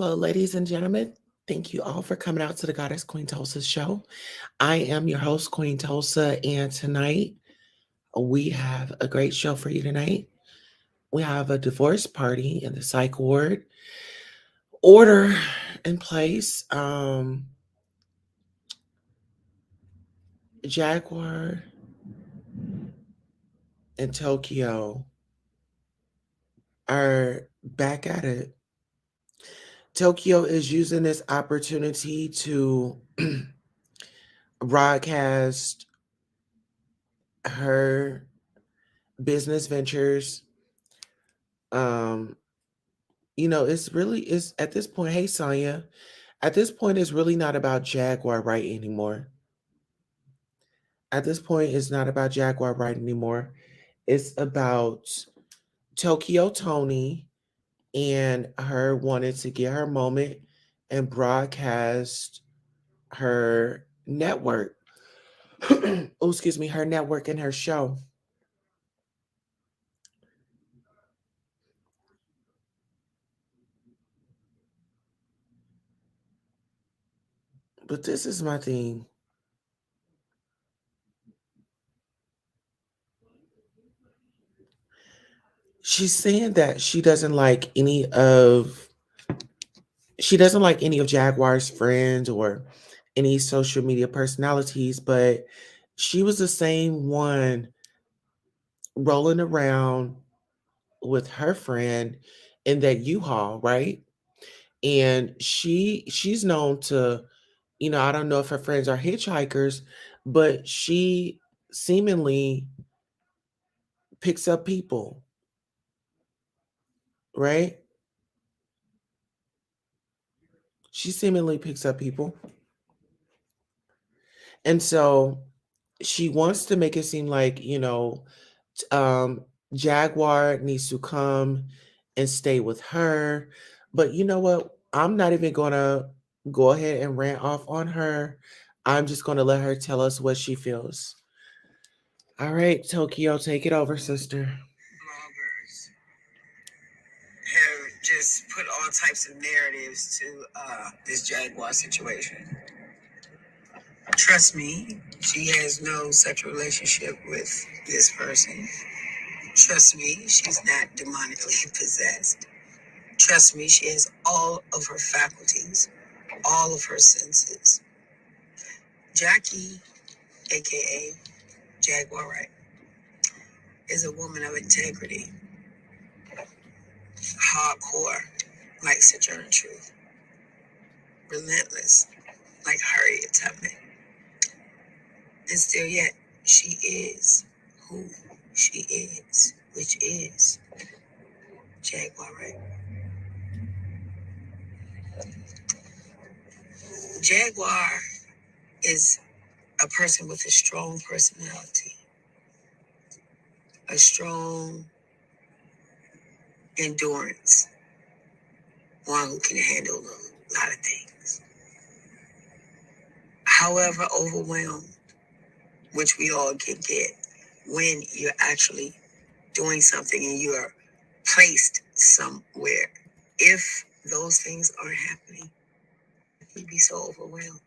Hello, ladies and gentlemen. Thank you all for coming out to the Goddess Queen Tulsa show. I am your host, Queen Tulsa, and tonight we have a great show for you tonight. We have a divorce party in the Psych ward. Order in place. Jaguar and Tokyo are back at it. Tokyo is using this opportunity to broadcast her business ventures. Um, it's really is at this point, hey Sonya, at this point it's really not about Jaguar Wright anymore. At this point, it's not about Jaguar Wright anymore. It's about Tokyo Tony and her wanted to get her moment and broadcast her network. Oh, excuse me, her network and her show. But this is my thing. She's saying that she doesn't like any of Jaguar's friends or any social media personalities, but she was the same one rolling around with her friend in that U-Haul, right? And she's known to, I don't know if her friends are hitchhikers, but she seemingly picks up people, right? She seemingly picks up people. And so she wants to make it seem like, um, Jaguar needs to come and stay with her. But you know what? I'm not even going to go ahead and rant off on her. I'm just going to let her tell us what she feels. All right, Tokyo, take it over, sister. Bloggers have just put all types of narratives to this Jaguar situation. Trust me, she has no sexual relationship with this person. Trust me, she's not demonically possessed. Trust me, she has all of her faculties, all of her senses. Jackie, aka Jaguar Wright, is a woman of integrity, hardcore, like Sojourner Truth, relentless, like Harriet Tubman. And still yet, she is who she is, which is Jaguar Wright. Jaguar is a person with a strong personality, a strong endurance, one who can handle a lot of things. However, overwhelmed, which we all can get when you're actually doing something and you are placed somewhere. If those things aren't happening, you'd be so overwhelmed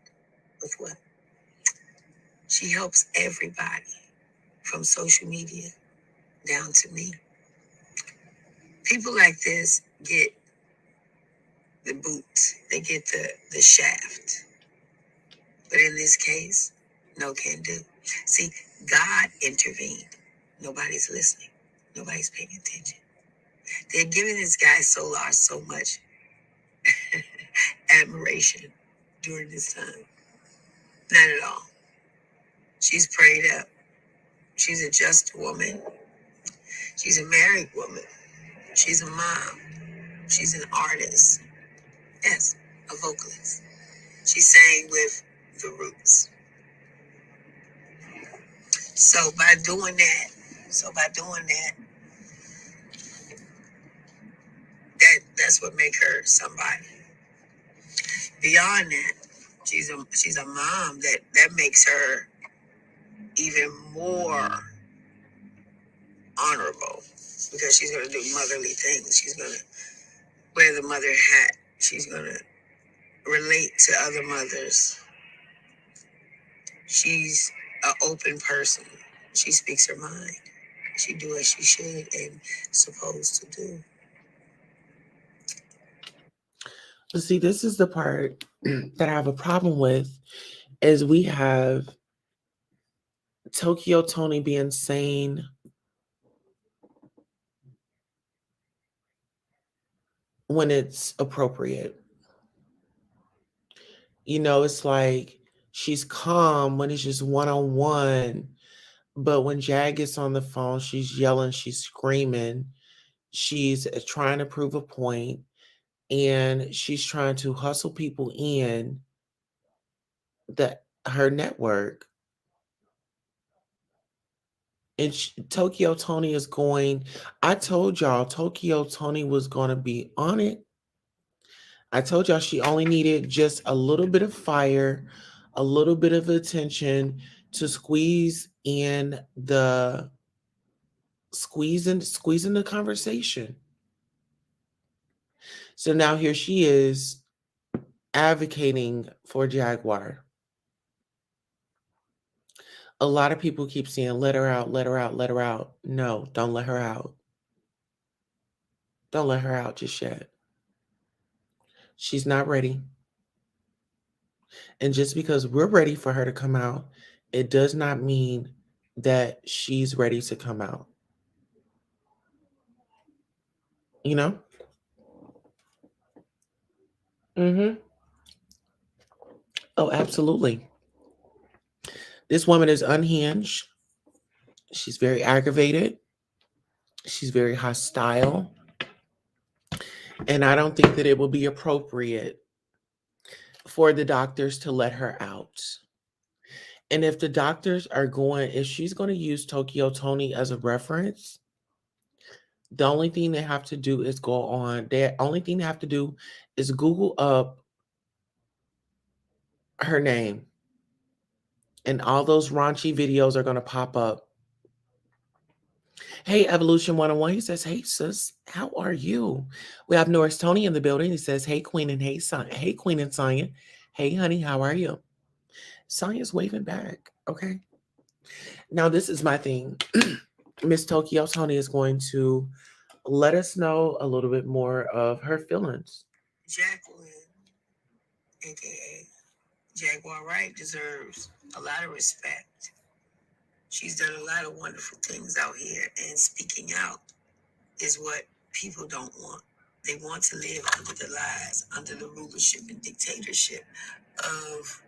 with what? She helps everybody from social media down to me. People like this get the boots, they get the shaft. But in this case, no can do. See, God intervened. Nobody's listening. Nobody's paying attention. They're giving this guy Solar so much admiration during this time. Not at all. She's prayed up. She's a just woman. She's a married woman. She's a mom. She's an artist. Yes, a vocalist. She sang with the Roots. So by doing that, that's what make her somebody. Beyond that, she's a mom that makes her even more honorable because she's gonna do motherly things. She's gonna wear the mother hat She's going to relate to other mothers. She's an open person. She speaks her mind. She do what she should and supposed to do. See, this is the part that I have a problem with is we have Tokyo Tony being sane when it's appropriate. It's like she's calm when it's just one on one. But when Jag gets on the phone, she's yelling, she's screaming, she's trying to prove a point, and she's trying to hustle people in her network. And Tokyo Tony is going. I told y'all Tokyo Tony was going to be on it. I told y'all she only needed just a little bit of fire, a little bit of attention to squeeze in the conversation. So now here she is advocating for Jaguar. A lot of people keep saying, let her out, let her out, let her out. No, don't let her out. Don't let her out just yet. She's not ready. And just because we're ready for her to come out, it does not mean that she's ready to come out. You know? Mm-hmm. Oh, absolutely. This woman is unhinged. She's very aggravated. She's very hostile. And I don't think that it will be appropriate for the doctors to let her out. And if the doctors if she's going to use Tokyo Tony as a reference, the only thing they have to do is the only thing they have to do is Google up her name, and all those raunchy videos are going to pop up. Hey, Evolution 101, he says, hey, sis, how are you? We have Norris Tony in the building. He says, hey, Queen and hey, Queen and Sonya. Hey, honey, how are you? Sonya's waving back. Okay. Now, this is my thing. Miss Tokyo Tony is going to let us know a little bit more of her feelings. Jacqueline, aka Jaguar Wright, deserves a lot of respect. She's done a lot of wonderful things out here, and speaking out is what people don't want. They want to live under the lies, under the rulership and dictatorship of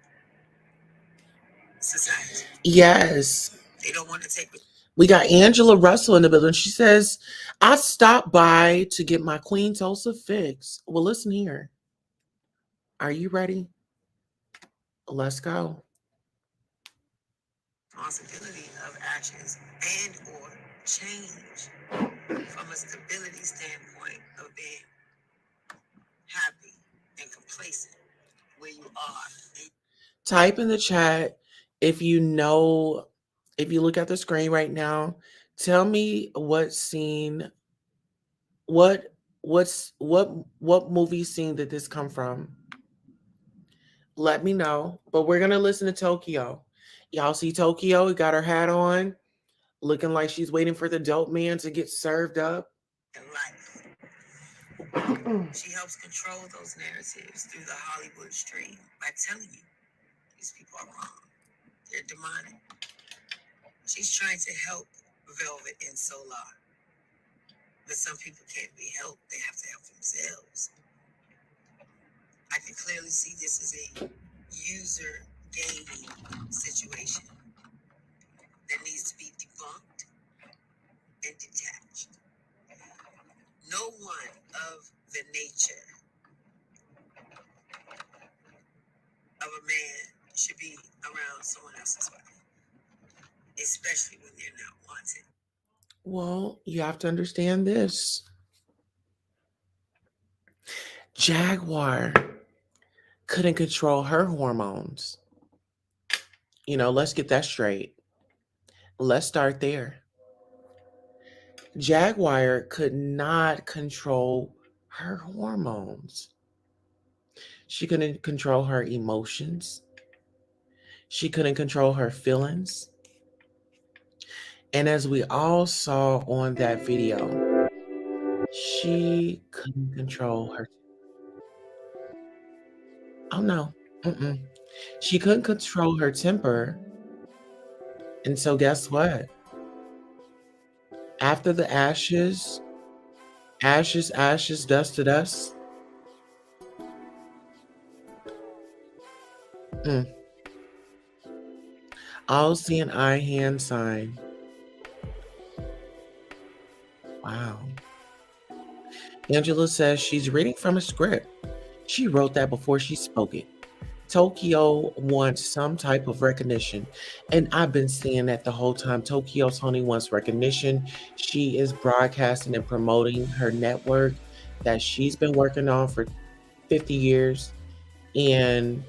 society. Yes. They don't want to take it. We got Angela Russell in the building. She says, I stopped by to get my Queen Tulsa fix. Well, listen here. Are you ready? Let's go. Responsibility of actions and or change from a stability standpoint of being happy and complacent where you are. Type in the chat if you look at the screen right now, tell me what scene, what movie scene did this come from? Let me know. But we're gonna listen to Tokyo. Y'all see Tokyo? We got her hat on, looking like she's waiting for the dope man to get served up. In life. She helps control those narratives through the Hollywood stream by telling you these people are wrong. They're demonic. She's trying to help Velvet and Solar. But some people can't be helped. They have to help themselves. I can clearly see this as a user gaming situation that needs to be debunked and detached. No one of the nature of a man should be around someone else's wife, especially when they're not wanted. Well, you have to understand this. Jaguar couldn't control her hormones. Let's get that straight. Let's start there. Jaguar could not control her hormones. She couldn't control her emotions. She couldn't control her feelings. And as we all saw on that video, she couldn't control her. Oh no. Mm-mm. She couldn't control her temper. And so, guess what? After the ashes, ashes, ashes, dust to dust, mm, all seeing eye hand sign. Wow. Angela says she's reading from a script. She wrote that before she spoke it. Tokyo wants some type of recognition. And I've been saying that the whole time. Tokyo Tony wants recognition. She is broadcasting and promoting her network that she's been working on for 50 years. And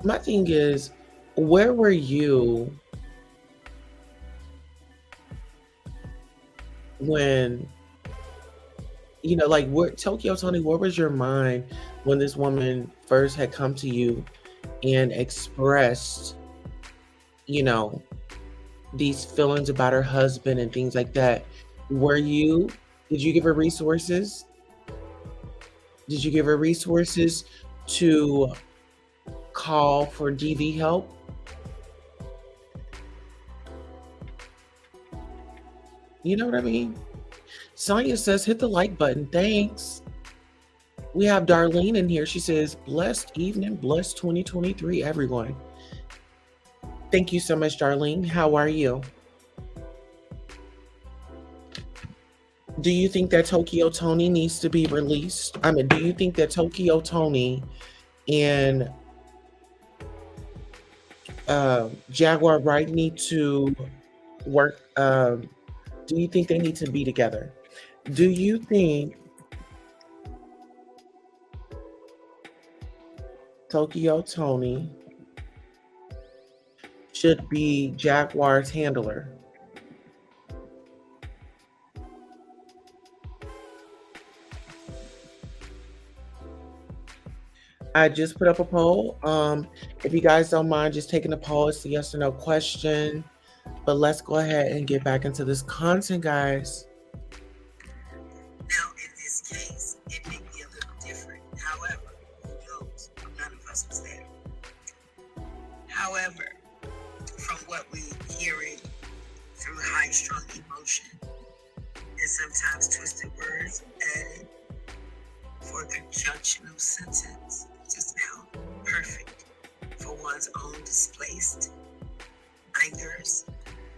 my thing is, where were you when, like, where Tokyo Tony, where was your mind when this woman first had come to you and expressed, you know, these feelings about her husband and things like that? Did you give her resources? Did you give her resources to call for DV help? You know what I mean? Sonia says, hit the like button. Thanks. We have Darlene in here. She says, blessed evening, blessed 2023, everyone. Thank you so much, Darlene. How are you? Do you think that Tokyo Tony needs to be released? I mean, do you think that Tokyo Tony and Jaguar Wright need to work? Do you think they need to be together? Do you think Tokyo Tony should be Jaguar's handler? I just put up a poll. If you guys don't mind just taking a poll, it's a yes or no question. But let's go ahead and get back into this content, guys. Now, in this case, it may be a little different. However, who knows? None of us was there. However, from what we're hearing through high-strung emotion and sometimes twisted words added for a conjunctional sentence to sound perfect for one's own displaced angers,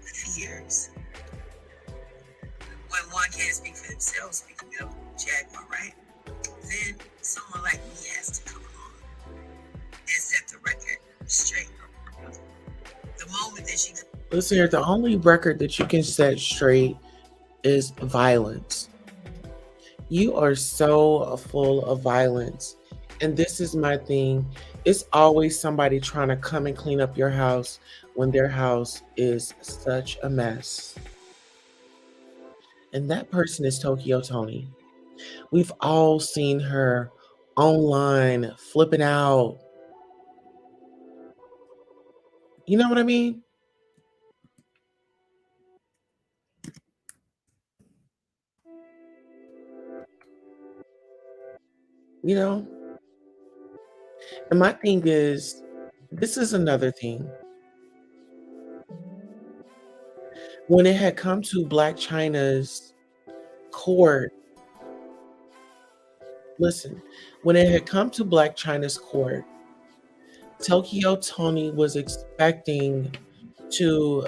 fears. When one can't speak for themselves, speaking of Jaguar, right? Then someone like me has to come on and set the record straight. The moment that she... Listen here, the only record that you can set straight is violence. You are so full of violence. And this is my thing. It's always somebody trying to come and clean up your house when their house is such a mess. And that person is Tokyo Tony. We've all seen her online flipping out. You know what I mean? You know? And my thing is, this is another thing. When it had come to Black China's court, listen, when it had come to Black China's court, Tokyo Tony was expecting to,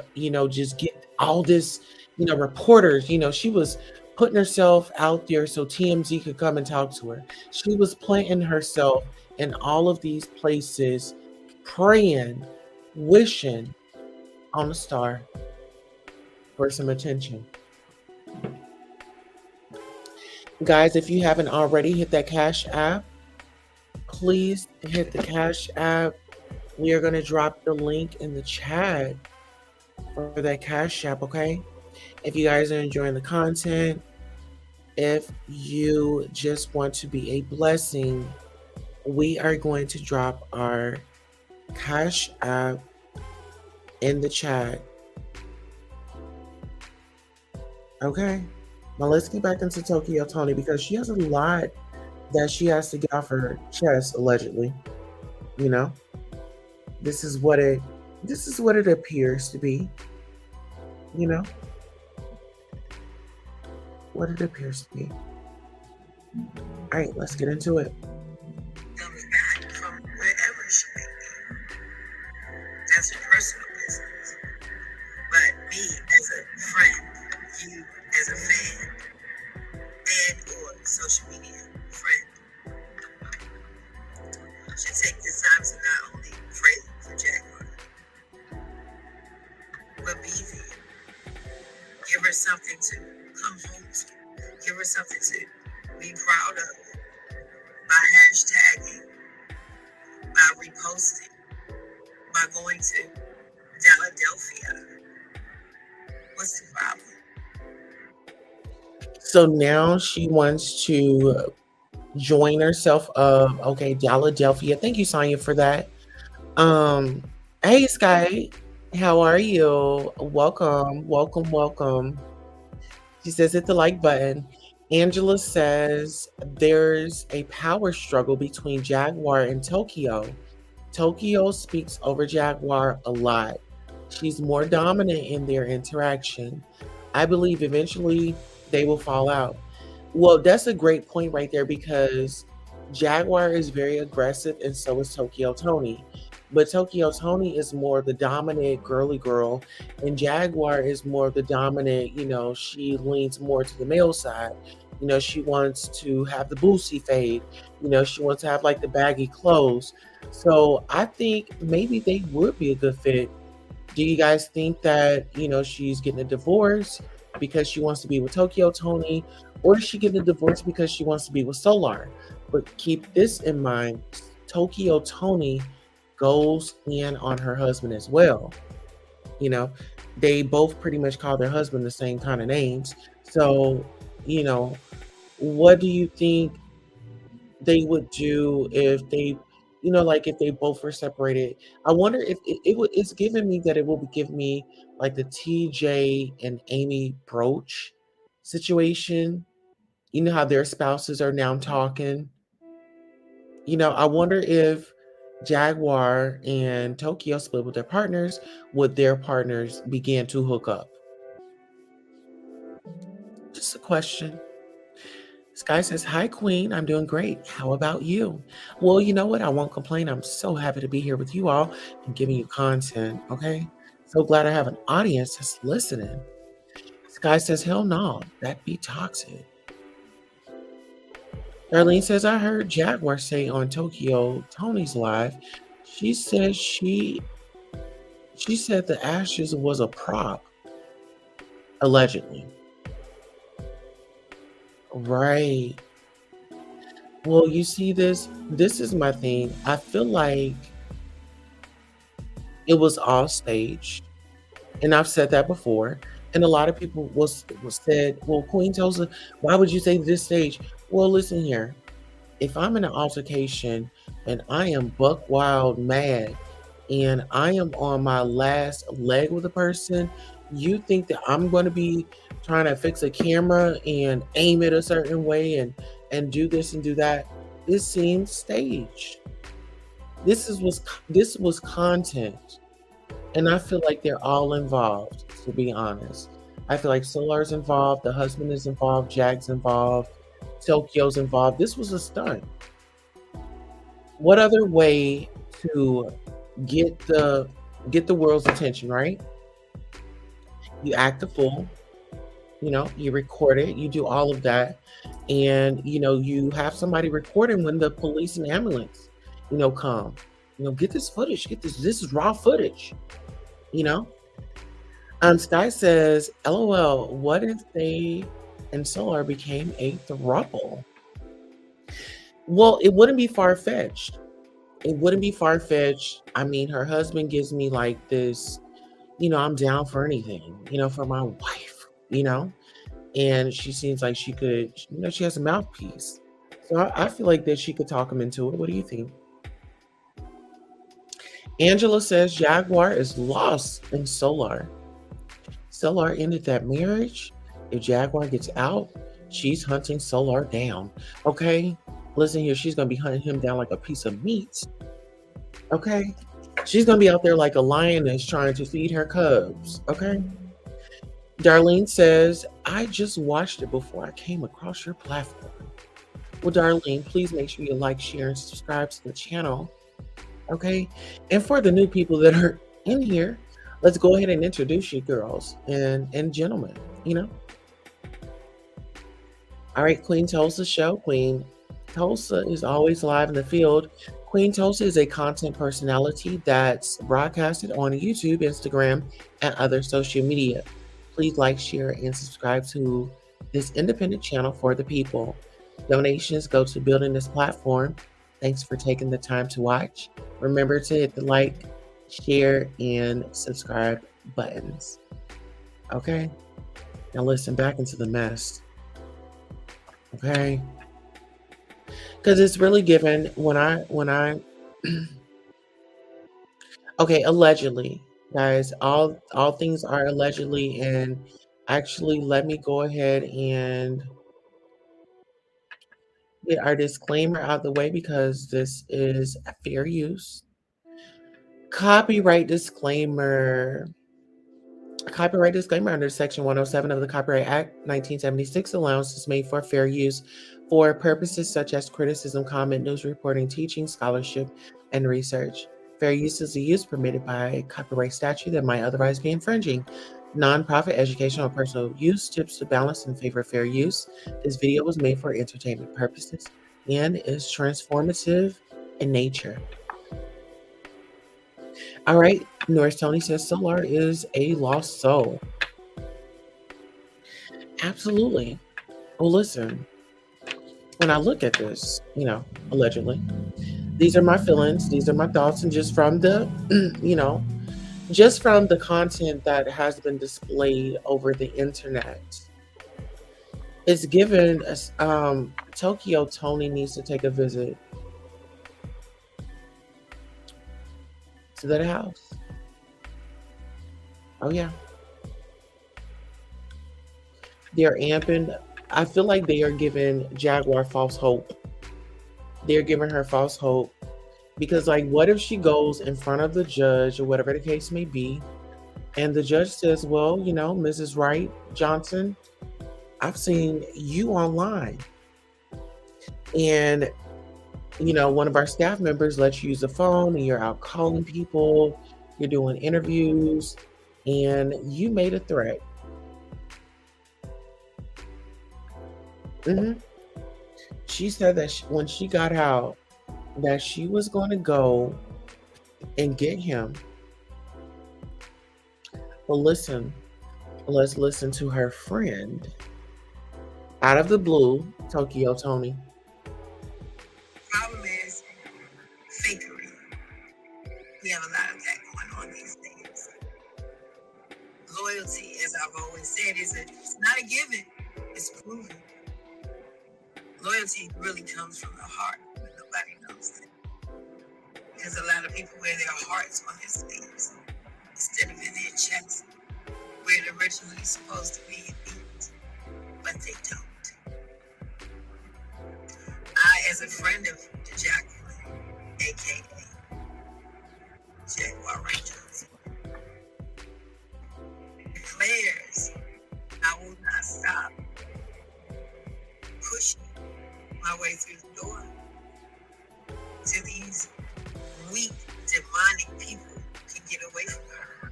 just get all this, reporters, she was putting herself out there so TMZ could come and talk to her. She was planting herself in all of these places, praying, wishing on a star for some attention. Guys, if you haven't already, hit that Cash App. Please hit the Cash App. We are going to drop the link in the chat for that Cash App, okay? If you guys are enjoying the content, If you just want to be a blessing, we are going to drop our Cash App in the chat. Okay. Now let's get back into Tokyo Tony because she has a lot that she has to get off her chest, allegedly. You know? This is what it appears to be, you know? What it appears to be. Alright, let's get into it. Comes back from wherever she may be. That's her personal business. But me as a friend, you as a fan, and or social media friend, should take this time to not only pray for Jaguar, but be there. Give her something to come home to. Give her something to be proud of by hashtagging, by reposting, by going to Philadelphia. What's the problem? So now she wants to join herself of okay, Philadelphia. Thank you, Sonya, for that. Um, hey Sky, how are you? Welcome, welcome, welcome. She says hit the like button. Angela says there's a power struggle between Jaguar and Tokyo. Tokyo speaks over Jaguar a lot. She's more dominant in their interaction. I believe eventually they will fall out. Well, that's a great point right there because Jaguar is very aggressive and so is Tokyo Tony. But Tokyo Tony is more the dominant girly girl, and Jaguar is more the dominant, she leans more to the male side. She wants to have the boosie fade. She wants to have like the baggy clothes. So I think maybe they would be a good fit. Do you guys think that, she's getting a divorce because she wants to be with Tokyo Tony, or is she getting a divorce because she wants to be with Solar? But keep this in mind, Tokyo Tony goes in on her husband as well. They both pretty much call their husband the same kind of names. So, what do you think they would do if they, like if they both were separated? I wonder if it's giving me that it will give me like the TJ and Amy Broach situation. You know how their spouses are now talking. I wonder if Jaguar and Tokyo split with their partners, would their partners begin to hook up? Just a question. Sky says, hi, Queen. I'm doing great. How about you? Well, you know what? I won't complain. I'm so happy to be here with you all and giving you content. Okay. So glad I have an audience that's listening. Sky says, hell no. That'd be toxic. Darlene says, I heard Jaguar say on Tokyo Tony's live, she said she said the ashes was a prop, allegedly. Right. Well, you see this is my thing. I feel like it was all staged. And I've said that before. And a lot of people was said, well, Queen Tosa, why would you say this stage? Well, listen here. If I'm in an altercation and I am buck wild mad and I am on my last leg with a person, you think that I'm going to be trying to fix a camera and aim it a certain way and do this and do that? It seems staged. This was content. And I feel like they're all involved, to be honest. I feel like Solar's involved, the husband is involved, Jag's involved, Tokyo's involved. This was a stunt. What other way to get the world's attention, right? You act a fool, you record it, you do all of that, and you have somebody recording when the police and ambulance, come. Get this footage, this is raw footage, Sky says, LOL, what if they and Solar became a throuple? Well, it wouldn't be far-fetched. It wouldn't be far-fetched. I mean, her husband gives me like this, I'm down for anything, for my wife, and she seems like she could, she has a mouthpiece. So I feel like that she could talk him into it. What do you think? Angela says Jaguar is lost in Solar. Solar ended that marriage. If Jaguar gets out, she's hunting Solar down. Okay? Listen here, she's going to be hunting him down like a piece of meat. Okay? She's going to be out there like a lioness trying to feed her cubs. Okay? Darlene says, I just watched it before I came across your platform. Well, Darlene, please make sure you like, share, and subscribe to the channel. Okay? And for the new people that are in here, let's go ahead and introduce you girls and gentlemen, All right, Queen Tulsa show. Queen Tulsa is always live in the field. Queen Tulsa is a content personality that's broadcasted on YouTube, Instagram, and other social media. Please like, share, and subscribe to this independent channel for the people. Donations go to building this platform. Thanks for taking the time to watch. Remember to hit the like, share, and subscribe buttons. Okay? Now listen, back into the mess. Okay? Because it's really given when I okay, allegedly, guys, all things are allegedly, and actually let me go ahead and get our disclaimer out of the way because this is fair use. Copyright disclaimer. A copyright disclaimer under Section 107 of the Copyright Act 1976 allowance is made for fair use for purposes such as criticism, comment, news reporting, teaching, scholarship, and research. Fair use is a use permitted by copyright statute that might otherwise be infringing. Nonprofit, educational, or personal use tips to balance in favor of fair use. This video was made for entertainment purposes and is transformative in nature. All right, Norris Tony says Solar is a lost soul. Absolutely. Well, listen, when I look at this, allegedly, these are my feelings, these are my thoughts, and just from the, just from the content that has been displayed over the internet, it's given us, Tokyo Tony needs to take a visit to that house. Oh yeah. They're amping. I feel like they are giving Jaguar false hope. They're giving her false hope because, like, what if she goes in front of the judge or whatever the case may be, and the judge says, well, Mrs. Wright Johnson, I've seen you online, and one of our staff members lets you use the phone and you're out calling people, you're doing interviews, and you made a threat. She said that when she got out, that she was going to go and get him. Well, listen, let's listen to her friend. Out of the blue, Tokyo Tony. Problem is fakery. We have a lot of that going on these days. Loyalty, as I've always said, it's not a given, it's proven. Loyalty really comes from the heart, but nobody knows that. Because a lot of people wear their hearts on their sleeves instead of in their chest, where it originally supposed to be in beat, but they don't. I, as a friend of the Jaguar, aka Jaguar Wright, declares I will not stop pushing my way through the door to these weak, demonic people can get away from her.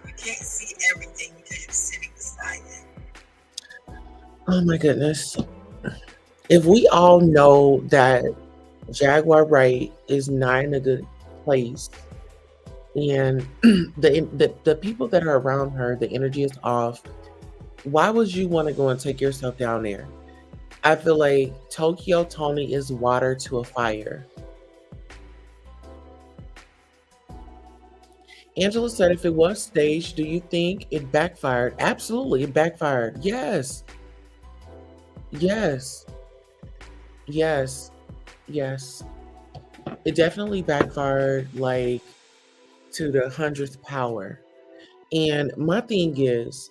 You can't see everything because you're sitting beside them. Oh my goodness. If we all know that Jaguar Wright is not in a good place, and the people that are around her, the energy is off, why would you want to go and take yourself down there? I feel like Tokyo Tony is water to a fire. Angela said if it was staged, do you think it backfired? Absolutely, it backfired. Yes. Yes. Yes. Yes. It definitely backfired like to the 100th power. And my thing is,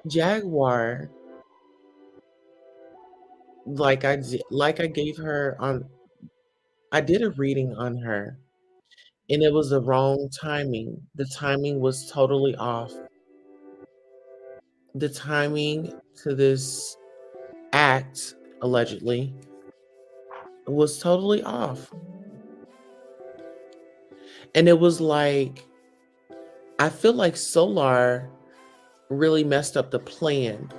Jaguar, like I gave her on, I did a reading on her, and it was the wrong timing. The timing was totally off. The timing to this act, allegedly, was totally off. And it was like, I feel like Solar really messed up the plan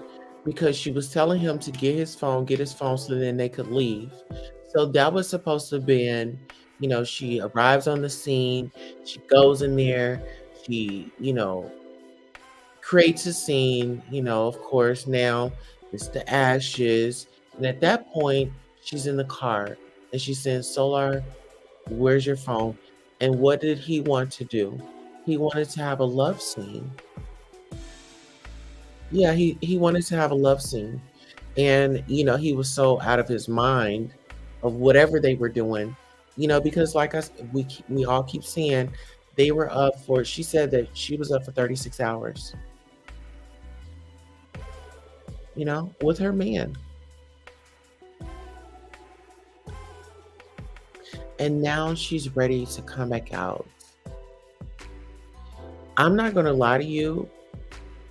because she was telling him to get his phone so then they could leave. So that was supposed to have been, she arrives on the scene, she goes in there, she, creates a scene, of course, now it's the ashes. And at that point, she's in the car and she's saying, Solar, where's your phone? And what did he want to do? He wanted to have a love scene. Yeah, he wanted to have a love scene, and, he was so out of his mind of whatever they were doing, because like we all keep saying they were up for she said that she was up for 36 hours, with her man. And now she's ready to come back out. I'm not going to lie to you,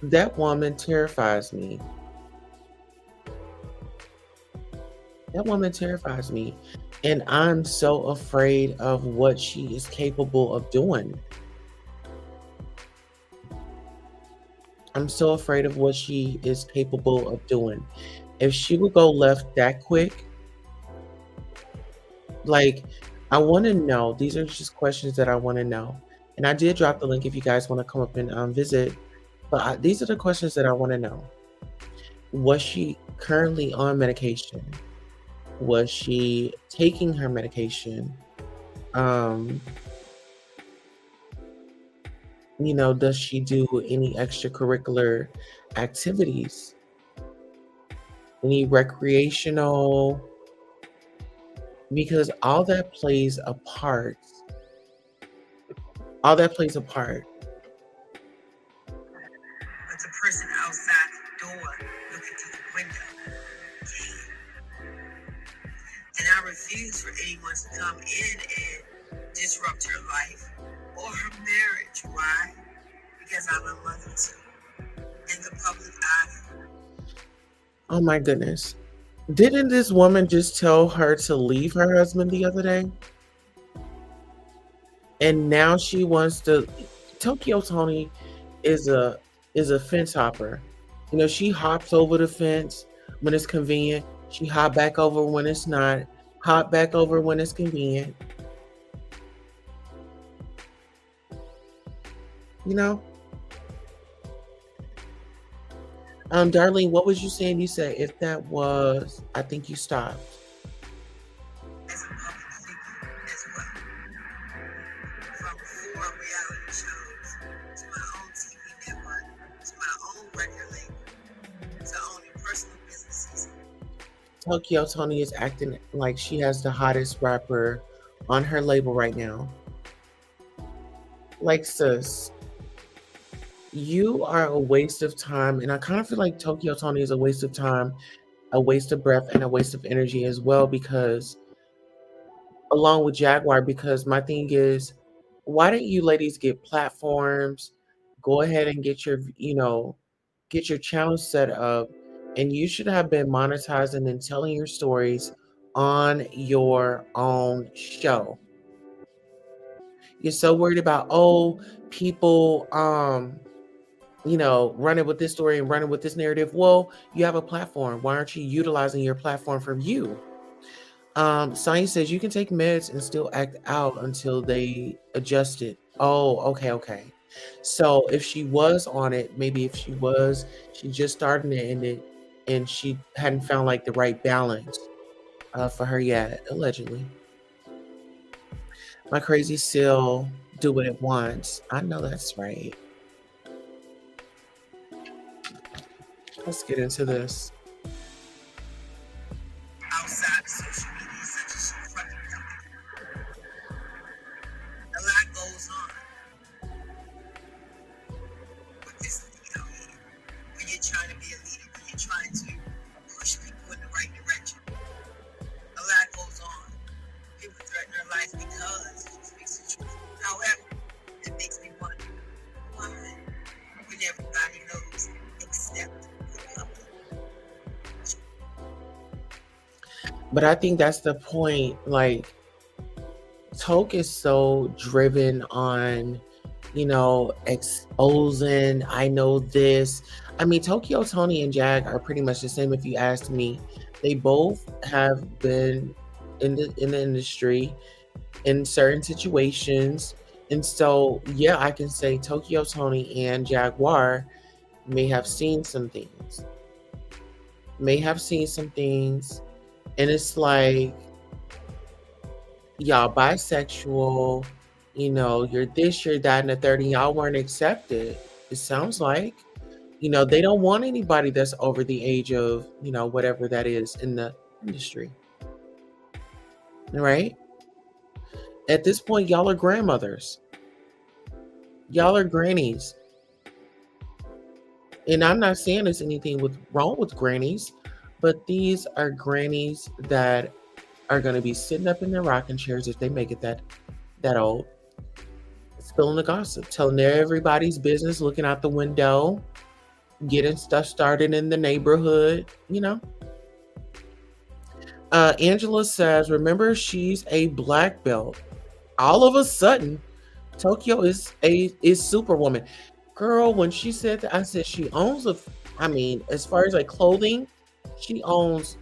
that woman terrifies me. That woman terrifies me. And I'm so afraid of what she is capable of doing. I'm so afraid of what she is capable of doing. If she would go left that quick, like, I want to know. These are just questions that I want to know. And I did drop the link if you guys want to come up and visit. But these are the questions that I want to know. Was she currently on medication? Was she taking her medication? Um, does she do any extracurricular activities? Any recreational? Because all that plays a part. All that plays a part. But the person outside the door looking through the window can. And I refuse for anyone to come in and disrupt her life or her marriage. Why? Because I'm a mother too. In the public eye. Oh my goodness. Didn't this woman just tell her to leave her husband the other day? And now she wants to Tokyo Tony is a fence hopper. She hops over the fence when it's convenient. She hop back over when it's not. Hop back over when it's convenient. You know? Darlene, what was you saying? You said if that was, I think you stopped. As a public figure as well. From 4 reality shows to my own TV network to my own record label to owning personal businesses. Tokyo Tony is acting like she has the hottest rapper on her label right now. Like, sis, you are a waste of time. And I kind of feel like Tokyo Tony is a waste of time, a waste of breath, and a waste of energy as well, because along with Jaguar, because my thing is, why don't you ladies get platforms? Go ahead and get your channel set up, and you should have been monetizing and telling your stories on your own show. You're so worried about, oh, people running with this story and running with this narrative. Well, you have a platform. Why aren't you utilizing your platform for you? Science says you can take meds and still act out until they adjust it. Oh, okay, okay. So if she was on it, maybe if she just started it and she hadn't found like the right balance for her yet, allegedly. My crazy seal do it at once. I know that's right. Let's get into this. outside of social media, such as fucking company. A lot goes on with this, when you're trying to be a leader, when you're trying to push people in the right direction. A lot goes on. People threaten their life because it speaks the truth. However, it makes me wonder why, when everybody knows except the public. But I think that's the point. Like, Toke is so driven on, exposing. I know this. I mean, Tokyo Tony and Jag are pretty much the same. If you ask me, they both have been in the industry in certain situations, and so yeah, I can say Tokyo Tony and Jaguar may have seen some things. May have seen some things, and it's like, y'all bisexual, you're this, you're that, and the third, and y'all weren't accepted. It sounds like, they don't want anybody that's over the age of, whatever that is in the industry. Right? At this point, y'all are grandmothers. Y'all are grannies. And I'm not saying there's anything wrong with grannies, but these are grannies that are going to be sitting up in their rocking chairs if they make it that old, spilling the gossip, telling everybody's business, looking out the window, getting stuff started in the neighborhood. Angela says, remember, she's a black belt. All of a sudden, Tokyo is Superwoman. Girl, when she said that, I said she owns as far as like clothing, she owns,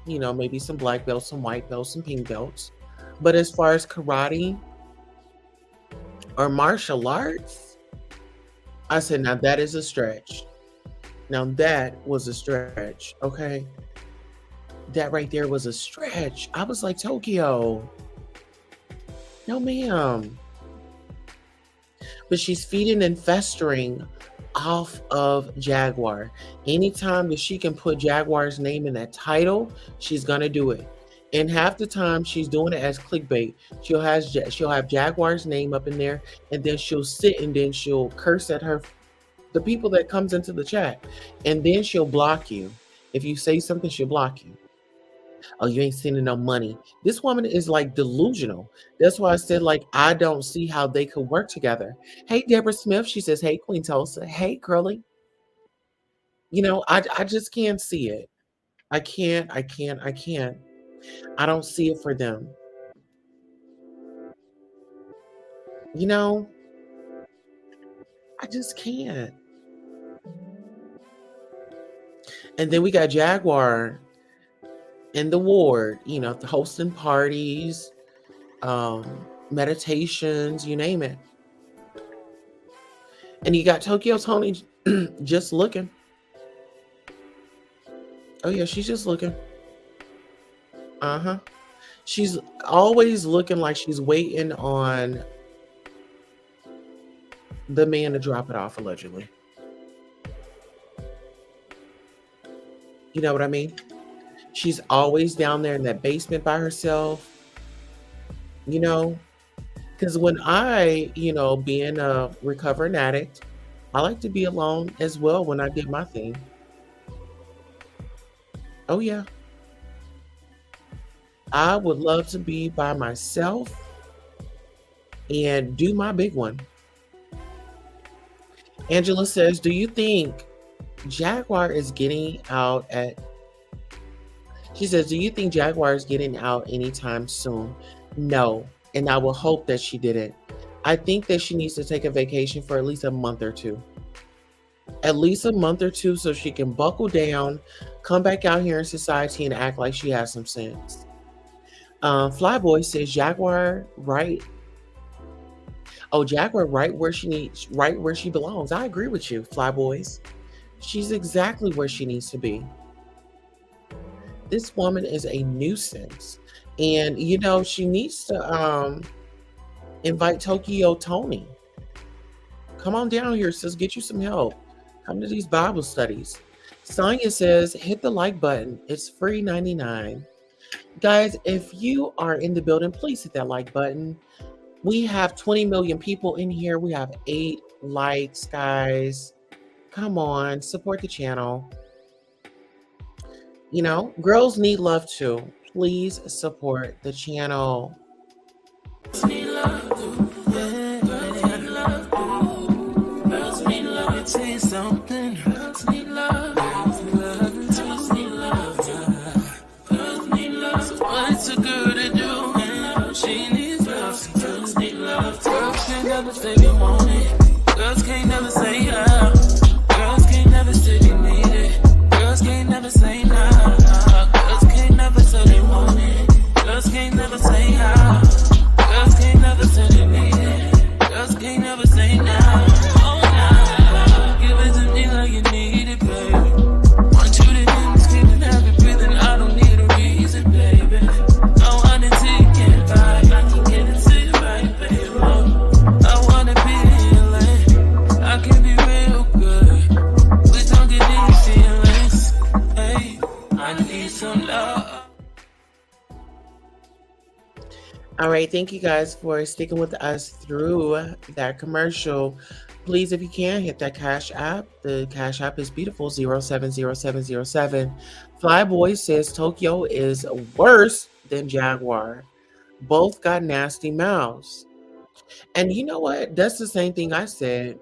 maybe some black belts, some white belts, some pink belts. But as far as karate or martial arts, I said, now that is a stretch. Now that was a stretch, okay? That right there was a stretch. I was like, Tokyo, no ma'am. But she's feeding and festering off of Jaguar. Anytime that she can put Jaguar's name in that title, she's gonna do it. And half the time she's doing it as clickbait. She'll have Jaguar's name up in there, and then she'll sit and then she'll curse at the people that comes into the chat, and then she'll block you. If you say something, she'll block you. Oh, you ain't sending no money. This woman is like delusional. That's why I said, like, I don't see how they could work together. Hey, Deborah Smith, she says, hey, Queen Tulsa. Hey, Curly. I just can't see it. I can't. I don't see it for them. I just can't. And then we got Jaguar in the ward, hosting parties, meditations, you name it. And you got Tokyo Tony just looking. Oh yeah, she's just looking. Uh-huh. She's always looking like she's waiting on the man to drop it off, allegedly. You know what I mean? She's always down there in that basement by herself. Because when I, being a recovering addict, I like to be alone as well when I did my thing. Oh, yeah. I would love to be by myself and do my big one. Angela says, do you think Jaguar is getting out She says, do you think Jaguar is getting out anytime soon? No. And I will hope that she didn't. I think that she needs to take a vacation for at least a month or two. At least a month or two so she can buckle down, come back out here in society and act like she has some sense. Flyboy says Jaguar Wright. Oh, Jaguar right where she belongs. I agree with you, Flyboys. She's exactly where she needs to be. This woman is a nuisance. And she needs to Invite Tokyo Tony. Come on down here, sis. Get you some help. Come to these Bible studies. Sonya says, hit the like button. It's free 99. Guys, if you are in the building, please hit that like button. We have 20 million people in here. We have 8 likes, guys. Come on, support the channel. You know, girls need love too. Please support the channel. Girls need love too. Yeah. Girls need love too. Girls need love. Say something. Girls need love. Girls need love. Girls need love. Girls need love. So what's a girl to do? She needs love. Girls need love. Girls can't never say they want it. Girls can't never say yeah. Girls can't never say they need it. Girls can't never say nah. Girls can't never say they want it. Girls can't never say yeah. Girls can't never say they need it. Girls can't never say nah. Oh nah. Give it to me like you need it, baby. Want you to hear me screaming, have it breathing. I don't need a reason, baby. I want it till you can't buy. I can get it to you right, baby. I wanna be in your lane. I can be real good. Please don't get these feelings. Hey, I need some love. All right, thank you guys for sticking with us through that commercial. Please, if you can, hit that Cash App. The Cash App is beautiful, 070707. Flyboy says Tokyo is worse than Jaguar. Both got nasty mouths. And you know what? That's the same thing I said.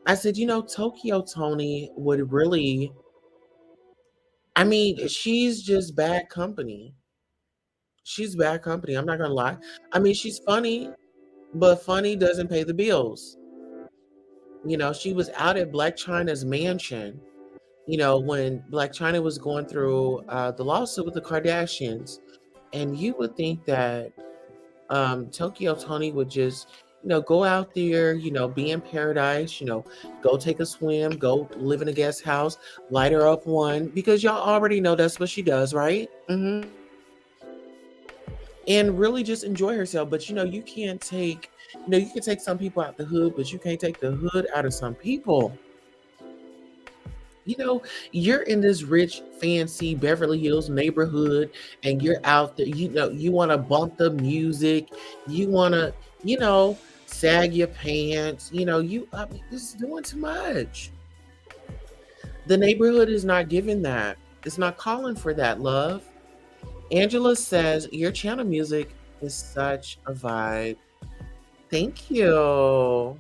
I said, you know, Tokyo Tony would really, I mean, she's just bad company. She's bad company. I'm not going to lie. I mean, she's funny, but funny doesn't pay the bills. You know, she was out at Black China's mansion, you know, when Black China was going through the lawsuit with the Kardashians. And you would think that Tokyo Tony would just, you know, go out there, you know, be in paradise, you know, go take a swim, go live in a guest house, light her up one, because y'all already know that's what she does, right? And really just enjoy herself. But, you know, you can't take, you know, you can take some people out the hood, but you can't take the hood out of some people. You know, you're in this rich, fancy Beverly Hills neighborhood and you're out there, you know, you want to bump the music, you want to, you know, sag your pants, you know, I mean, this is doing too much. The neighborhood is not giving that. It's not calling for that, love. Angela says, your channel music is such a vibe. Thank you.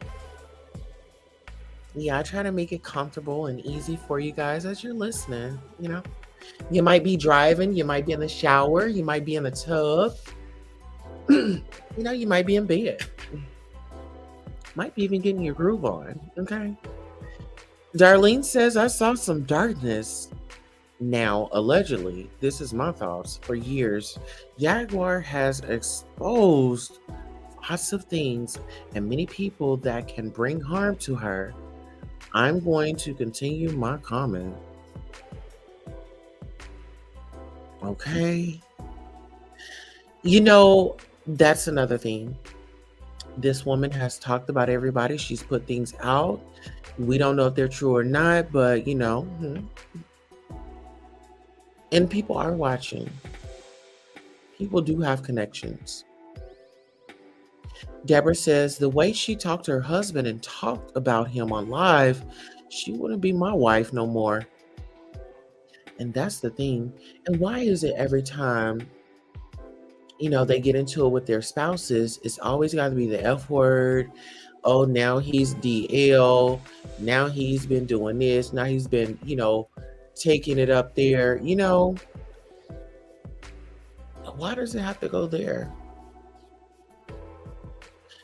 Yeah, I try to make it comfortable and easy for you guys as you're listening. You know, you might be driving, you might be in the shower, you might be in the tub, you know, you might be in bed, might be even getting your groove on. Okay. Darlene says, I saw some darkness. Now, allegedly, this is my thoughts, for years, Jaguar has exposed lots of things and many people that can bring harm to her. I'm going to continue my comment. Okay. You know, that's another thing. This woman has talked about everybody. She's put things out. We don't know if they're true or not, but you know, and people are watching. People do have connections. Deborah says the way she talked to her husband and talked about him on live, she wouldn't be my wife no more. And that's the thing. And why is it every time, you know, they get into it with their spouses, it's always got to be the F word. Oh, now he's DL. Now he's been doing this. Now he's been, you know, taking it up there. You know, why does it have to go there?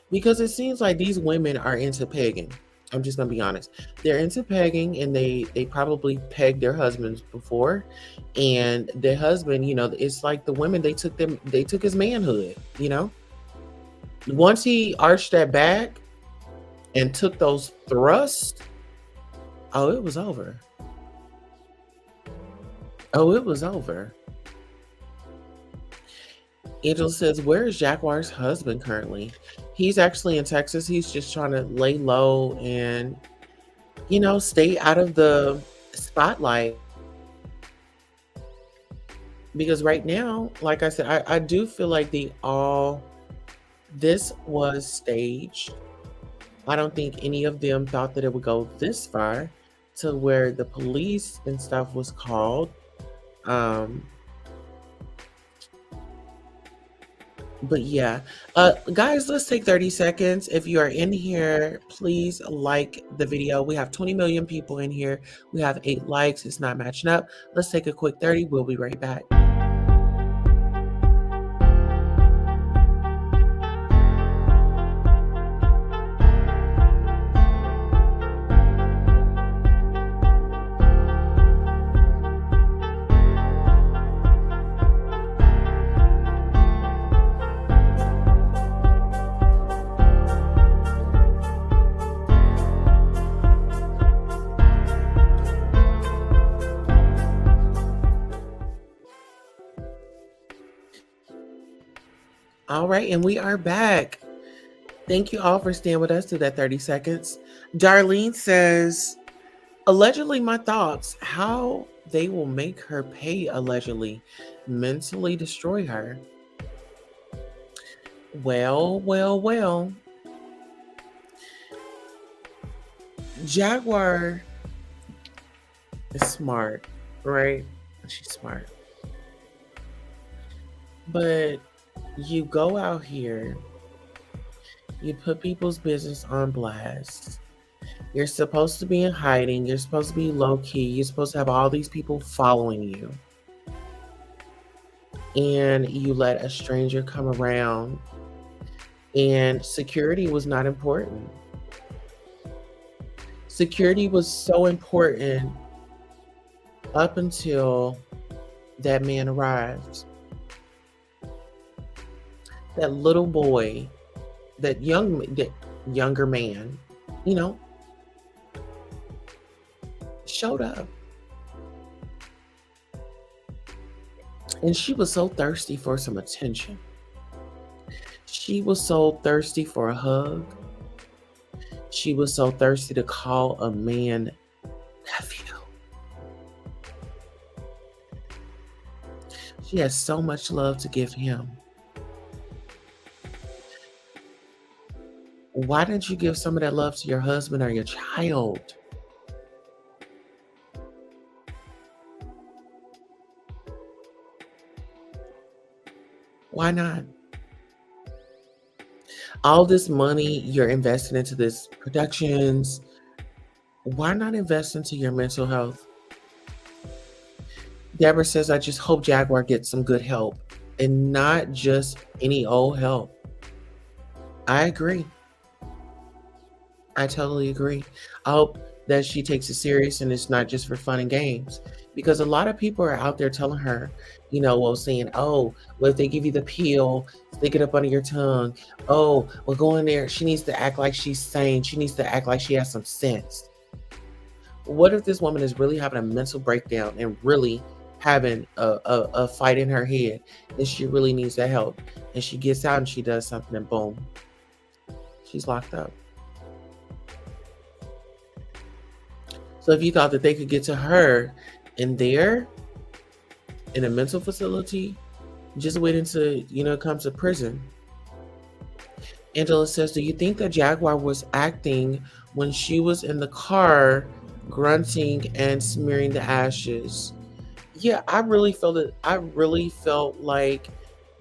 Because it seems like these women are into pegging. I'm just gonna be honest. They're into pegging, and they probably pegged their husbands before, and their husband, you know, it's like the women, they took his manhood. You know, once he arched that back and took those thrusts, oh, it was over. Oh, it was over. Angela says, "Where is Jaguar's husband currently?" He's actually in Texas. He's just trying to lay low and, stay out of the spotlight. Because right now, like I said, I do feel like this was staged. I don't think any of them thought that it would go this far to where the police and stuff was called. Um, but yeah, guys, let's take 30 seconds. If you are in here, please like the video. We have 20 million people in here. We have 8 likes. It's not matching up. Let's take a quick 30. We'll be right back. All right, and we are back. Thank you all for staying with us through that 30 seconds. Darlene says, allegedly, my thoughts, how they will make her pay, allegedly, mentally destroy her. Well. Jaguar is smart, right? She's smart. But you go out here, you put people's business on blast. You're supposed to be in hiding. You're supposed to be low key. You're supposed to have all these people following you. And you let a stranger come around, and security was not important. Security was so important up until that man arrived. That little boy, that younger man, showed up. And she was so thirsty for some attention. She was so thirsty for a hug. She was so thirsty to call a man nephew. She has so much love to give him. Why didn't you give some of that love to your husband or your child? Why not? All this money you're investing into this productions, why not invest into your mental health? Deborah says, I just hope Jaguar gets some good help and not just any old help. I agree. I totally agree. I hope that she takes it serious and it's not just for fun and games. Because a lot of people are out there telling her, saying, oh, well, if they give you the pill, stick it up under your tongue. Oh, well, go in there. She needs to act like she's sane. She needs to act like she has some sense. What if this woman is really having a mental breakdown and really having a fight in her head and she really needs that help? And she gets out and she does something and boom, she's locked up. So if you thought that they could get to her in a mental facility, just wait until, it comes to prison. Angela says, do you think that Jaguar was acting when she was in the car grunting and smearing the ashes? Yeah, I really felt like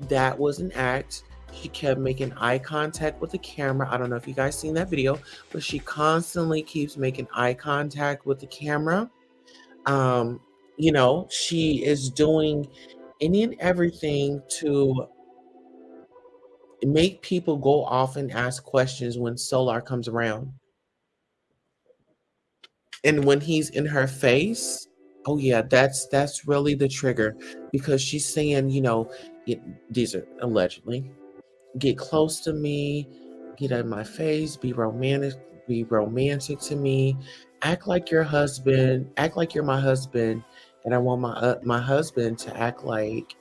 that was an act. She kept making eye contact with the camera. I don't know if you guys seen that video, but she constantly keeps making eye contact with the camera. She is doing any and everything to make people go off and ask questions when Solar comes around. And when he's in her face, oh yeah, that's really the trigger, because she's saying, these are allegedly, get close to me, get out of my face, be romantic to me, act like your husband, act like you're my husband, and I want my husband to act like,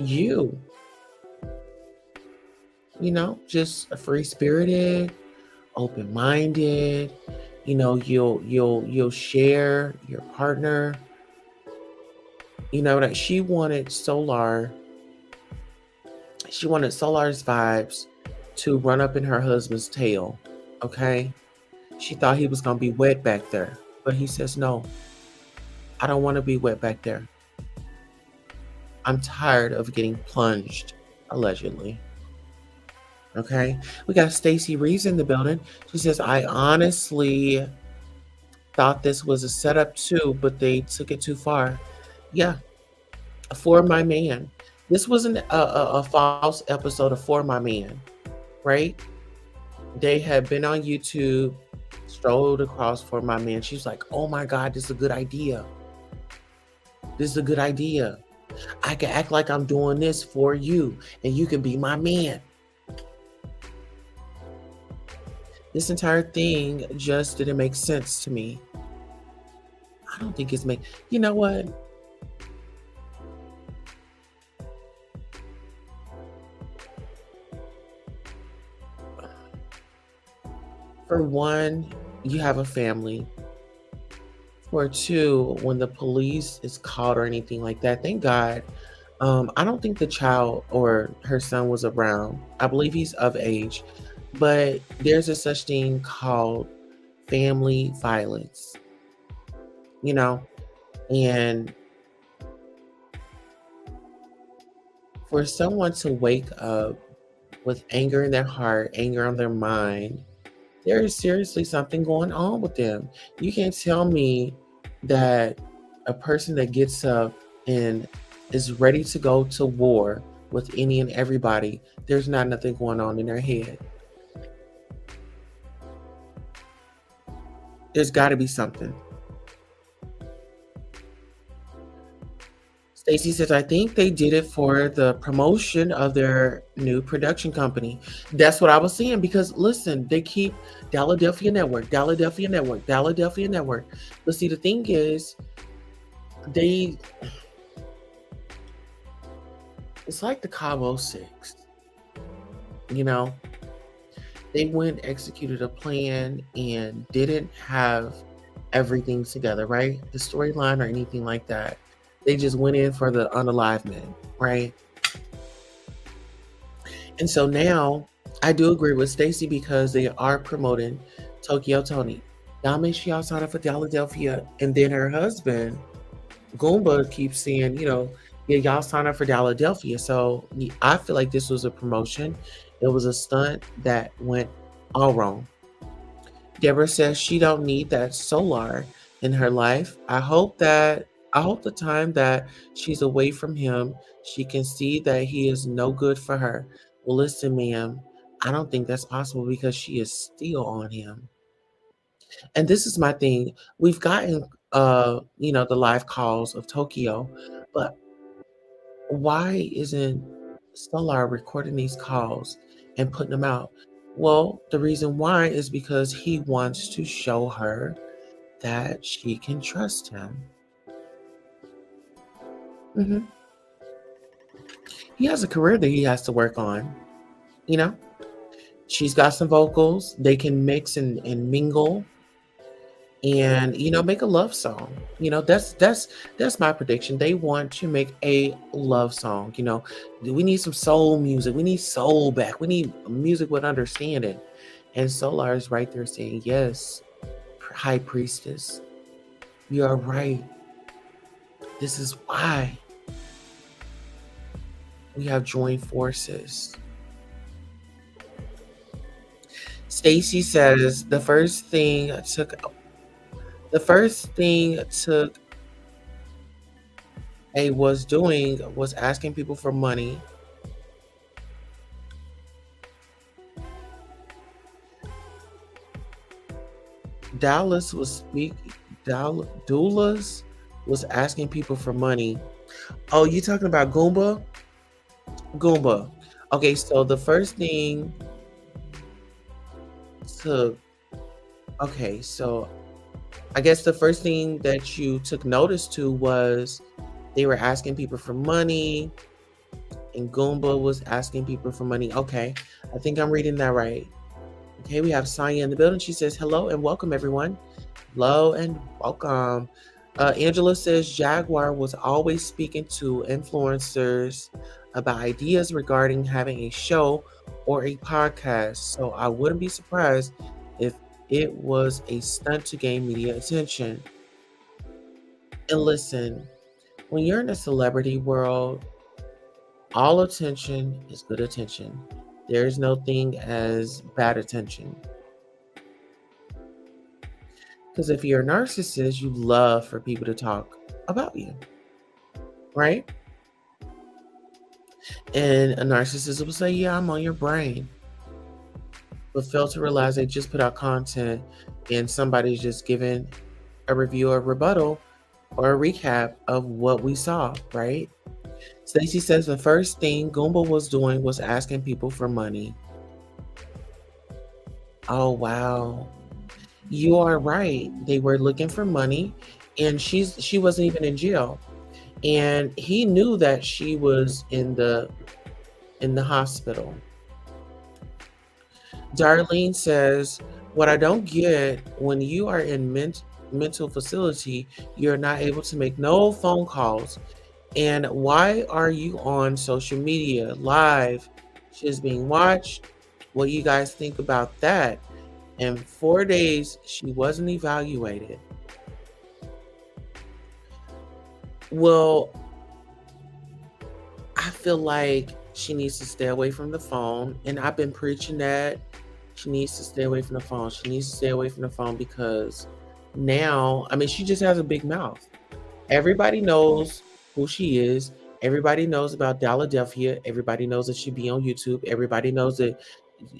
you, just a free spirited, open minded, you'll share your partner, that she wanted Solar's vibes to run up in her husband's tail. Okay. She thought he was gonna be wet back there. But he says, no, I don't want to be wet back there. I'm tired of getting plunged, allegedly. Okay. We got Stacey Reeves in the building. She says, I honestly thought this was a setup too, but they took it too far. Yeah, For My Man. This wasn't a false episode of For My Man, right? They had been on YouTube, strolled across For My Man. She's like, oh my God, this is a good idea. This is a good idea. I can act like I'm doing this for you, and you can be my man. This entire thing just didn't make sense to me. I don't think it's you know what? For one, you have a family. For two, when the police is called or anything like that, thank God. I don't think the child or her son was around. I believe he's of age, but there's a such thing called family violence, you know, and for someone to wake up with anger in their heart, anger on their mind, there is seriously something going on with them. You can't tell me that a person that gets up and is ready to go to war with any and everybody, there's not nothing going on in their head. There's got to be something. Stacey says, I think they did it for the promotion of their new production company. That's what I was saying because listen, they keep Philadelphia Network, Philadelphia Network, Philadelphia Network. But see, the thing is, it's like the Cabo Six, you know? They went, executed a plan, and didn't have everything together, right? The storyline or anything like that. They just went in for the unalive men, right? And so now I do agree with Stacey because they are promoting Tokyo Tony. Y'all make sure y'all sign up for Philadelphia. And then her husband, Goomba, keeps saying, yeah, y'all sign up for Philadelphia. So I feel like this was a promotion. It was a stunt that went all wrong. Deborah says she don't need that Solar in her life. I hope the time that she's away from him, she can see that he is no good for her. Well, listen, ma'am, I don't think that's possible because she is still on him. And this is my thing. We've gotten the live calls of Tokyo, but why isn't Solar recording these calls and putting them out? Well, the reason why is because he wants to show her that she can trust him. hmm He has a career that he has to work on. You know, she's got some vocals. They can mix and mingle and make a love song. That's my prediction. They want to make a love song. We need some soul music. We need soul back. We need music with understanding. And Solar is right there saying, yes, High Priestess, you are right. This is why we have joined forces. Stacey says the first thing A was doing was asking people for money. Dallas was Doulas was asking people for money. Oh, you talking about Goomba? Goomba. Okay, so the first thing so I guess the first thing that you took notice to was they were asking people for money and Goomba was asking people for money. Okay, I think I'm reading that right. Okay, we have Sonya in the building. She says, hello and welcome, everyone. Hello and welcome. Angela says Jaguar was always speaking to influencers about ideas regarding having a show or a podcast. So I wouldn't be surprised if it was a stunt to gain media attention. And listen, when you're in the celebrity world, all attention is good attention. There is no thing as bad attention. Because if you're a narcissist, you love for people to talk about you, right? And a narcissist will say, yeah, I'm on your brain. But fail to realize they just put out content and somebody's just giving a review or rebuttal or a recap of what we saw, right? Stacey says the first thing Goomba was doing was asking people for money. Oh, wow. You are right. They were looking for money and she wasn't even in jail. And he knew that she was in the hospital. Darlene says, what I don't get, when you are in mental facility, you're not able to make no phone calls. And why are you on social media live? She's being watched. What do you guys think about that? In 4 days, she wasn't evaluated. Well, I feel like she needs to stay away from the phone. And I've been preaching that she needs to stay away from the phone. She needs to stay away from the phone because now, I mean, she just has a big mouth. Everybody knows who she is. Everybody knows about Philadelphia. Everybody knows that she be on YouTube. Everybody knows that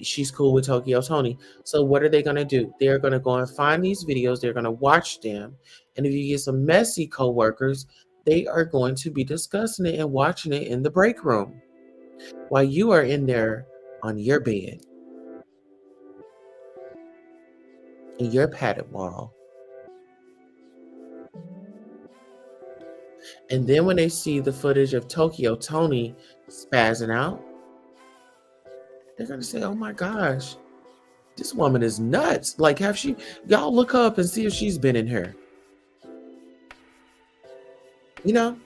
she's cool with Tokyo Tony. So what are they going to do? They're going to go and find these videos. They're going to watch them. And if you get some messy coworkers, they are going to be discussing it and watching it in the break room while you are in there on your bed in your padded wall. And then when they see the footage of Tokyo Tony spazzing out, they're going to say, oh my gosh, this woman is nuts. Like, y'all look up and see if she's been in here. You know,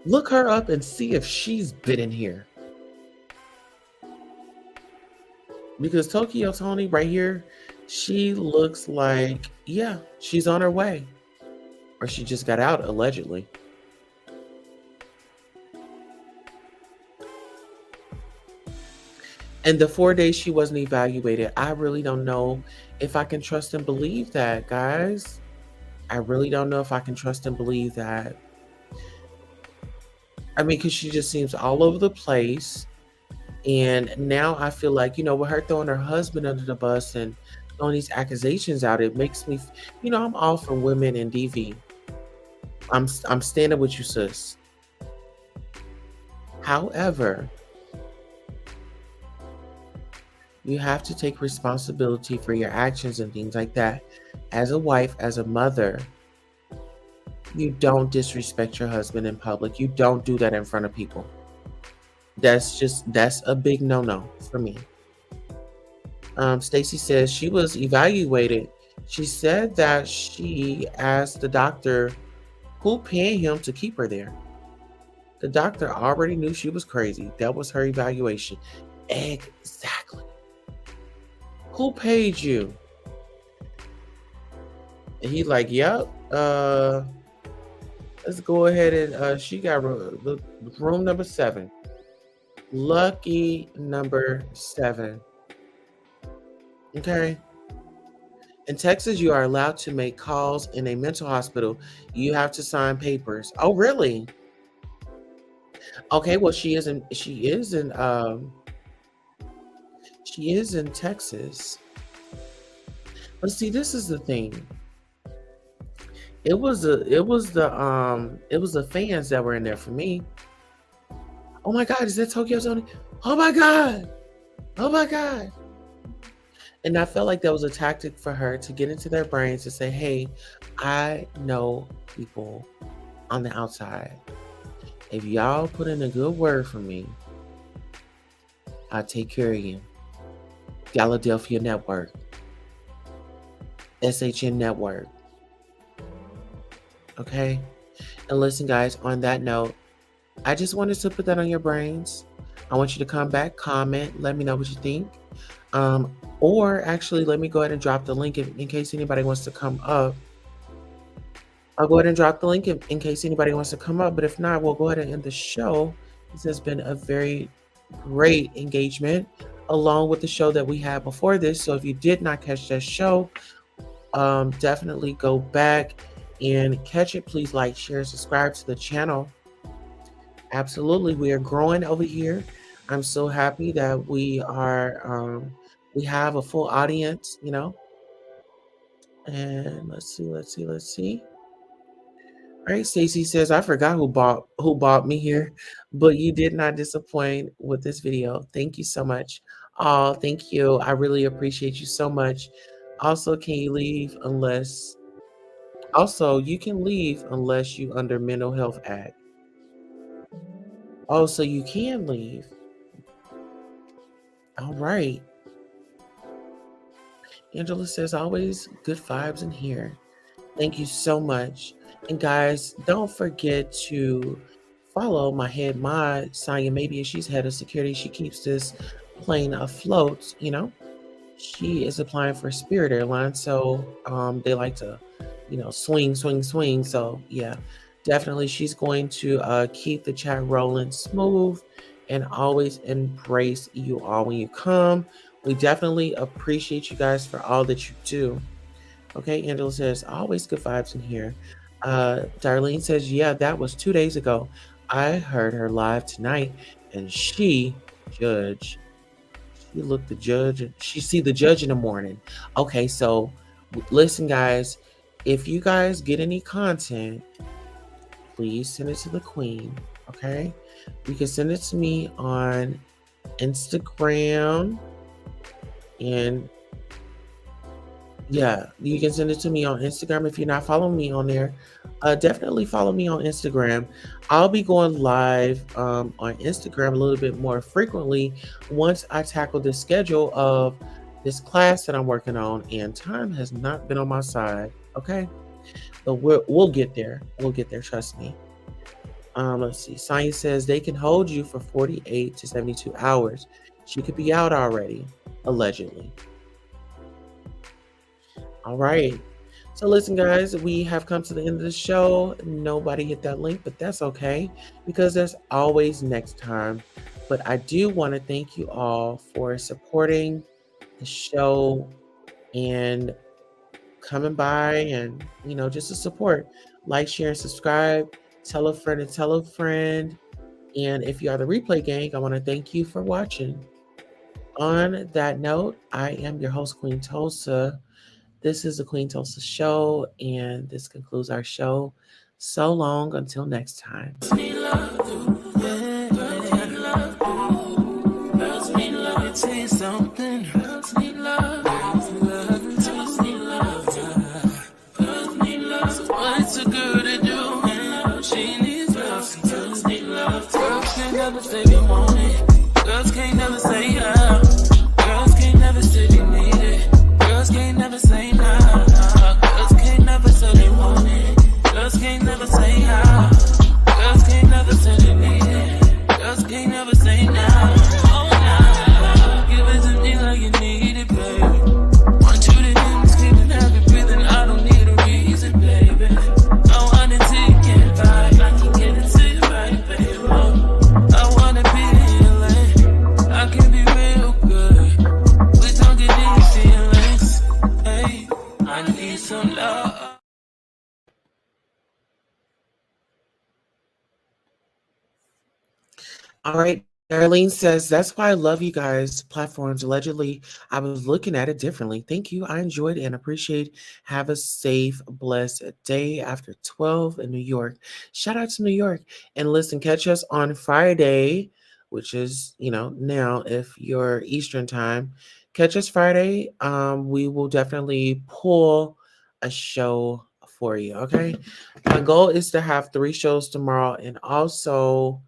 look her up and see if she's been in here. Because Tokyo Tony right here, she looks like, yeah, she's on her way. Or she just got out, allegedly. And the 4 days she wasn't evaluated, I really don't know if I can trust and believe that, guys. I really don't know if I can trust and believe that. I mean, because she just seems all over the place. And now I feel like, with her throwing her husband under the bus and throwing these accusations out, it makes me, I'm all for women and DV. I'm standing with you, sis. However, you have to take responsibility for your actions and things like that. As a wife, as a mother, you don't disrespect your husband in public. You don't do that in front of people. That's a big no-no for me. Stacy says she was evaluated. She said that she asked the doctor who paid him to keep her there. The doctor already knew she was crazy. That was her evaluation. Exactly. Who paid you? And he like, yep. Let's go ahead and she got room number 7. Lucky number 7. Okay. In Texas, you are allowed to make calls in a mental hospital. You have to sign papers. Oh, really? Okay, well, she is in Texas. But see, this is the thing. It was the fans that were in there for me. Oh my God, is that Tokyo Tony? Oh my God. Oh my God. And I felt like that was a tactic for her to get into their brains to say, hey, I know people on the outside. If y'all put in a good word for me, I take care of you. Philadelphia Network, SHN Network. Okay. And listen, guys, on that note, I just wanted to put that on your brains. I want you to come back, comment, let me know what you think. Or actually, let me go ahead and drop the link in case anybody wants to come up. I'll go ahead and drop the link in case anybody wants to come up. But if not, we'll go ahead and end the show. This has been a very great engagement along with the show that we had before this. So if you did not catch that show, definitely go back and catch it. Please like, share, subscribe to the channel. Absolutely, we are growing over here. I'm so happy that we have a full audience, And let's see. All right, Stacy says, I forgot who bought me here, but you did not disappoint with this video. Thank you so much. Oh, thank you. I really appreciate you so much. Also, can you leave unless also you can leave unless you under mental health act. Oh, so you can leave. All right. Angela says, always good vibes in here. Thank you so much. And guys, don't forget to follow my head mod, Sonya Maybe. She's head of security. She keeps this plane afloat, She is applying for Spirit Airlines. So they like to, swing, swing, swing. So yeah, definitely she's going to keep the chat rolling smooth and always embrace you all when you come. We definitely appreciate you guys for all that you do. Okay, Angela says, always good vibes in here. Darlene says, yeah, that was 2 days ago. I heard her live tonight, and she looked the judge. She see the judge in the morning. Okay, so listen, guys, if you guys get any content, please send it to the queen. Okay, you can send it to me on Instagram, and yeah, you can send it to me on Instagram. If you're not following me on there, definitely follow me on Instagram. I'll be going live on Instagram a little bit more frequently once I tackle the schedule of this class that I'm working on, and time has not been on my side. Okay, but we'll get there. We'll get there. Trust me. Let's see. Science says they can hold you for 48 to 72 hours. She could be out already, allegedly. All right. So listen, guys, we have come to the end of the show. Nobody hit that link, but that's okay because there's always next time. But I do want to thank you all for supporting the show and coming by and, just to support. Like, share, and subscribe. Tell a friend and tell a friend. And if you are the replay gang, I want to thank you for watching. On that note, I am your host, Queen Tulsa. This is the Queen Tulsa Show, and this concludes our show. So long until next time. Girls can't never say how. Girls can't never say they need it. Girls can't never say no. Girls can't never say they want it. Girls can't never say how. Girls can't never say they need it. Girls can't never say no. Oh no, give it to me like you need it, baby. Want you to hear me screaming, have you breathing. I don't need a reason, baby. I want it till you get by. I can get it to you right, baby. I wanna be healing. I can be real good. Please don't get these feelings. Hey, I need some love. All right. Darlene says, that's why I love you guys' platforms. Allegedly, I was looking at it differently. Thank you. I enjoyed and appreciate. Have a safe, blessed day after 12 in New York. Shout out to New York. And listen, catch us on Friday, which is, now if you're Eastern time. Catch us Friday. We will definitely pull a show for you. Okay. My goal is to have 3 shows tomorrow and also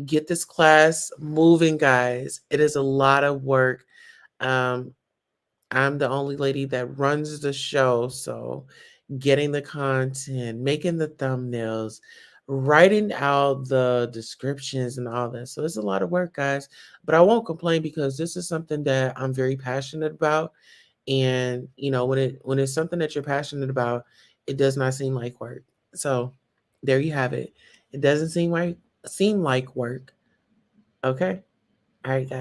get this class moving, guys. It is a lot of work. Um, I'm the only lady that runs the show, so getting the content, making the thumbnails, writing out the descriptions and all that. So it's a lot of work, guys. But I won't complain because this is something that I'm very passionate about. And when it's something that you're passionate about, it does not seem like work. So there you have it. It doesn't seem like work. Okay. All right, guys.